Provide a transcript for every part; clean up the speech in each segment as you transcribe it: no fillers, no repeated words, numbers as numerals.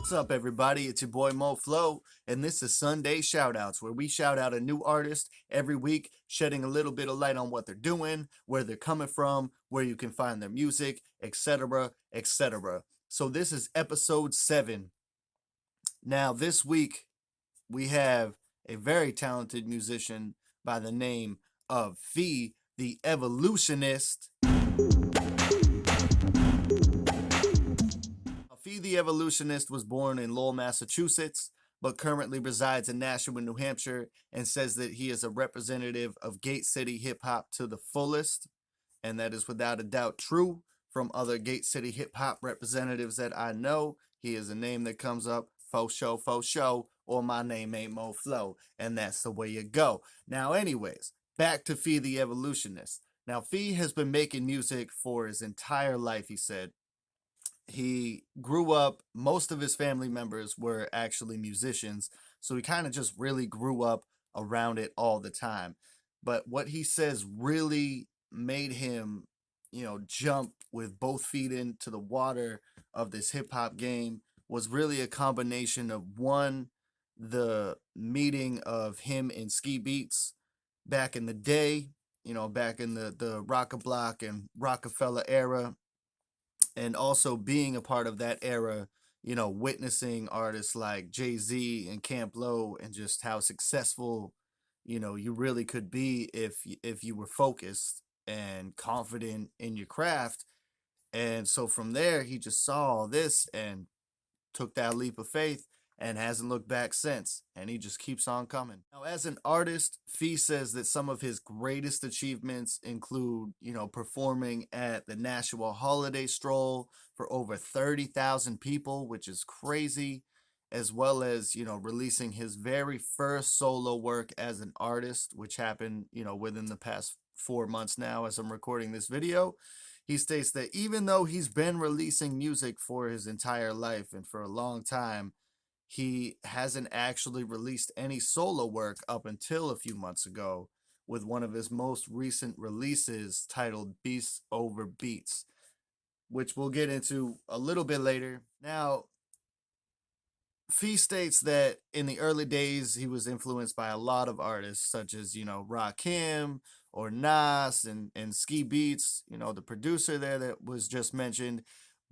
What's up, everybody? It's your boy Mo Flow, and this is Sunday Shoutouts, where we shout out a new artist every week, shedding a little bit of light on what they're doing, where they're coming from, where you can find their music, etc., etc. So this is episode 7. Now, this week we have a very talented musician by the name of Fee the Evolutionist. Fee the Evolutionist was born in Lowell, Massachusetts, but currently resides in Nashua, New Hampshire, and says that he is a representative of Gate City hip hop to the fullest. And that is without a doubt true. From other Gate City hip hop representatives that I know, he is a name that comes up, faux show, or my name ain't Mo Flow. And that's the way you go. Now, anyways, back to Fee the Evolutionist. Now, Fee has been making music for his entire life, he said. He grew up, most of his family members were actually musicians, so he kind of just really grew up around it all the time. But what he says really made him, jump with both feet into the water of this hip hop game was really a combination of one, the meeting of him and Ski Beats back in the day, back in the Rock a Block and Rockefeller era, and also being a part of that era, witnessing artists like Jay-Z and Camp Lo, and just how successful, you really could be if you were focused and confident in your craft. And so from there, he just saw all this and took that leap of faith and hasn't looked back since. And he just keeps on coming. Now, as an artist, Fee says that some of his greatest achievements include, performing at the Nashua Holiday Stroll for over 30,000 people, which is crazy, as well as, releasing his very first solo work as an artist, which happened, within the past 4 months now as I'm recording this video. He states that even though he's been releasing music for his entire life and for a long time, he hasn't actually released any solo work up until a few months ago, with one of his most recent releases titled Beats Over Beats, which we'll get into a little bit later. Now, Fee states that in the early days, he was influenced by a lot of artists such as, Rakim or Nas and Ski Beats, the producer there that was just mentioned.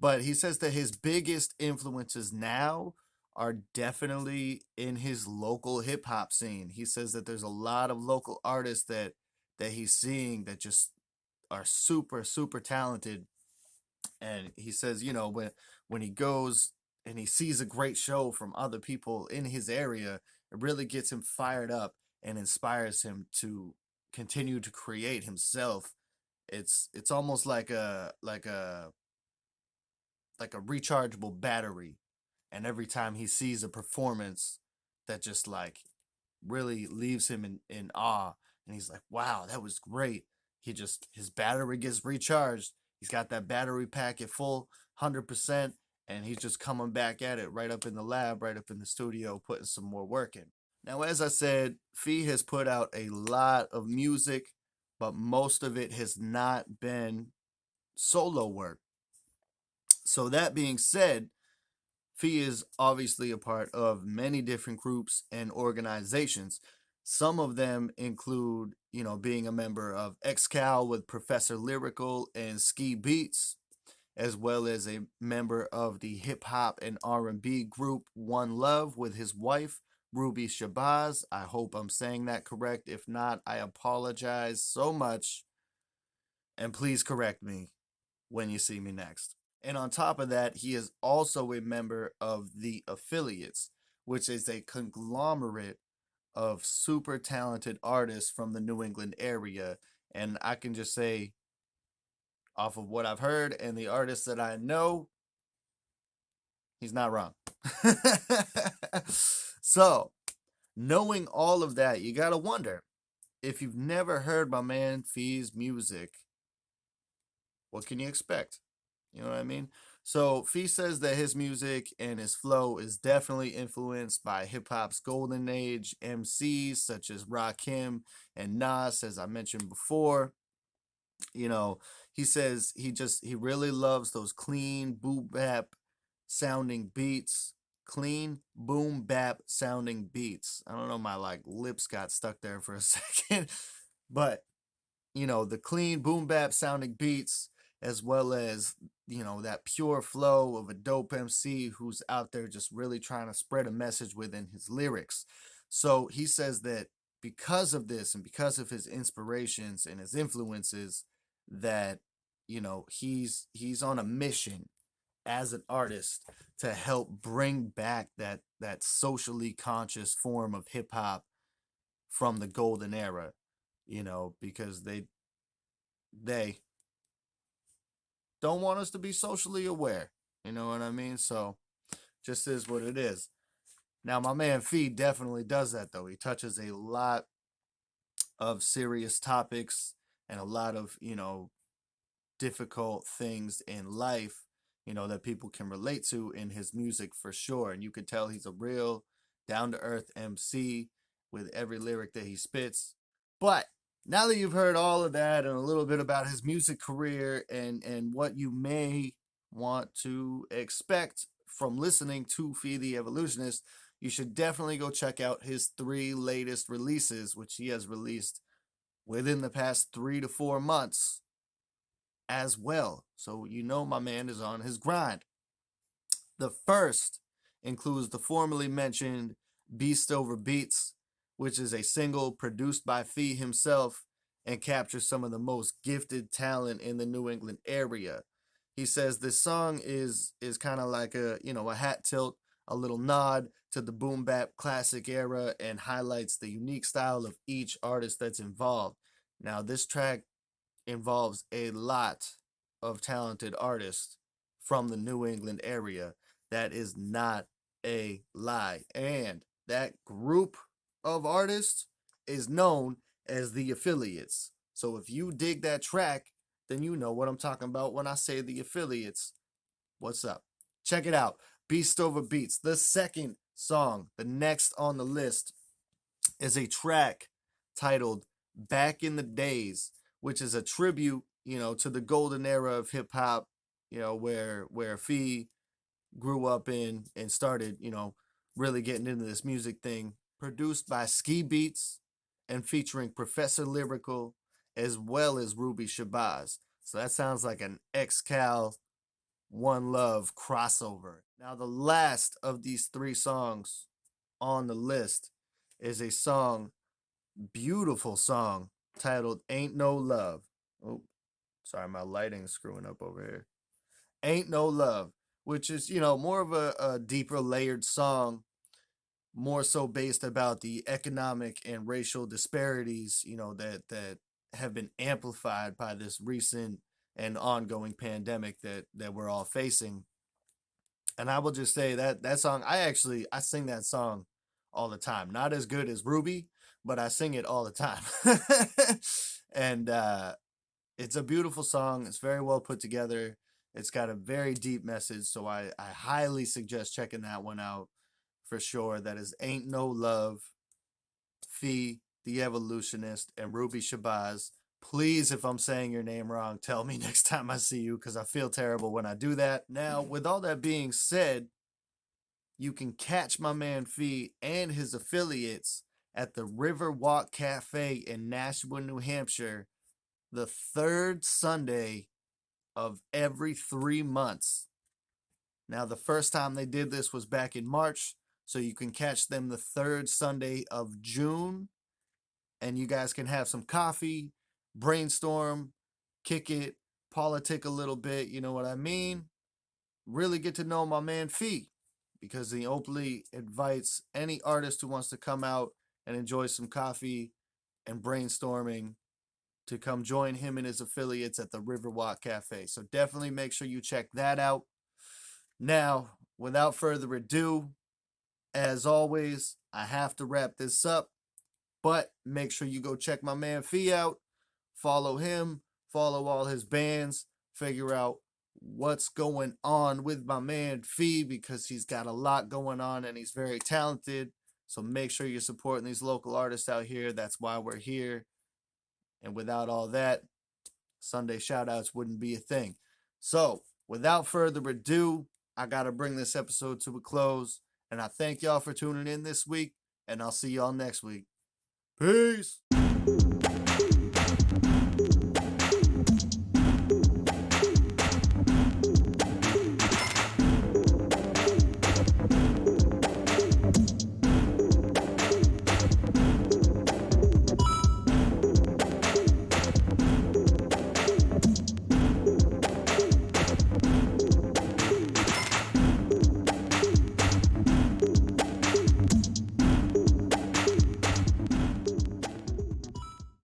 But he says that his biggest influences now are definitely in his local hip hop scene. He says that there's a lot of local artists that he's seeing that just are super, super talented. And he says, when he goes and he sees a great show from other people in his area, it really gets him fired up and inspires him to continue to create himself. It's almost like a rechargeable battery, and every time he sees a performance that just like really leaves him in awe, and he's like, wow, that was great, his battery gets recharged. He's got that battery pack at full 100%, and he's just coming back at it right up in the lab, right up in the studio, putting some more work in. Now, as I said, Fee has put out a lot of music, but most of it has not been solo work. So that being said, Fee is obviously a part of many different groups and organizations. Some of them include, being a member of XCal with Professor Lyrical and Ski Beats, as well as a member of the hip hop and R&B group One Love with his wife, Ruby Shabazz. I hope I'm saying that correct. If not, I apologize so much. And please correct me when you see me next. And on top of that, he is also a member of the Affiliates, which is a conglomerate of super talented artists from the New England area. And I can just say, off of what I've heard and the artists that I know, he's not wrong. So, knowing all of that, you gotta wonder, if you've never heard my man Fee's music, what can you expect? You know what I mean? So Fee says that his music and his flow is definitely influenced by hip hop's golden age MCs such as Rakim and Nas, as I mentioned before. He says he really loves those clean boom bap sounding beats, clean boom bap sounding beats. I don't know, my like lips got stuck there for a second, but the clean boom bap sounding beats, as well as that pure flow of a dope MC who's out there just really trying to spread a message within his lyrics. So he says that because of this and because of his inspirations and his influences, that he's on a mission as an artist to help bring back that socially conscious form of hip hop from the golden era, because they don't want us to be socially aware. You know what I mean? So just is what it is. Now my man Fee definitely does that though. He touches a lot of serious topics and a lot of, difficult things in life, that people can relate to in his music for sure. And you could tell he's a real down to earth MC with every lyric that he spits. But now that you've heard all of that and a little bit about his music career and what you may want to expect from listening to Fee the Evolutionist, you should definitely go check out his 3 latest releases, which he has released within the past 3 to 4 months as well. So my man is on his grind. The first includes the formerly mentioned Beast Over Beats, which is a single produced by Fee himself and captures some of the most gifted talent in the New England area. He says this song is kind of like a hat tilt, a little nod to the boom bap classic era, and highlights the unique style of each artist that's involved. Now, this track involves a lot of talented artists from the New England area. That is not a lie. And that group of artists is known as the Affiliates. So if you dig that track, then you know what I'm talking about when I say the Affiliates. What's up? Check it out. Beast Over Beats. The second song, the next on the list, is a track titled Back in the Days, which is a tribute, to the golden era of hip hop, where Fee grew up in and started, really getting into this music thing. Produced by Ski Beats and featuring Professor Lyrical as well as Ruby Shabazz. So that sounds like an X-Cal One Love crossover. Now, the last of these 3 songs on the list is a beautiful song titled Ain't No Love. Oh, sorry, my lighting's screwing up over here. Ain't No Love, which is, more of a deeper layered song, more so based about the economic and racial disparities, that have been amplified by this recent and ongoing pandemic that we're all facing. And I will just say that song, I sing that song all the time. Not as good as Ruby, but I sing it all the time. And it's a beautiful song. It's very well put together. It's got a very deep message. So I highly suggest checking that one out for sure. That is Ain't No Love, Fee, the Evolutionist, and Ruby Shabazz. Please, if I'm saying your name wrong, tell me next time I see you, because I feel terrible when I do that. Now, with all that being said, you can catch my man Fee and his affiliates at the Riverwalk Cafe in Nashua, New Hampshire, the 3rd Sunday of every 3 months. Now, the first time they did this was back in March, so you can catch them the 3rd Sunday of June, and you guys can have some coffee, brainstorm, kick it, politic a little bit, you know what I mean? Really get to know my man Fee, because he openly invites any artist who wants to come out and enjoy some coffee and brainstorming to come join him and his affiliates at the Riverwalk Cafe. So definitely make sure you check that out. Now, without further ado, as always, I have to wrap this up, but make sure you go check my man Fee out, follow him, follow all his bands, figure out what's going on with my man Fee, because he's got a lot going on and he's very talented. So make sure you're supporting these local artists out here. That's why we're here. And without all that, Sunday shoutouts wouldn't be a thing. So without further ado, I got to bring this episode to a close. And I thank y'all for tuning in this week, and I'll see y'all next week. Peace.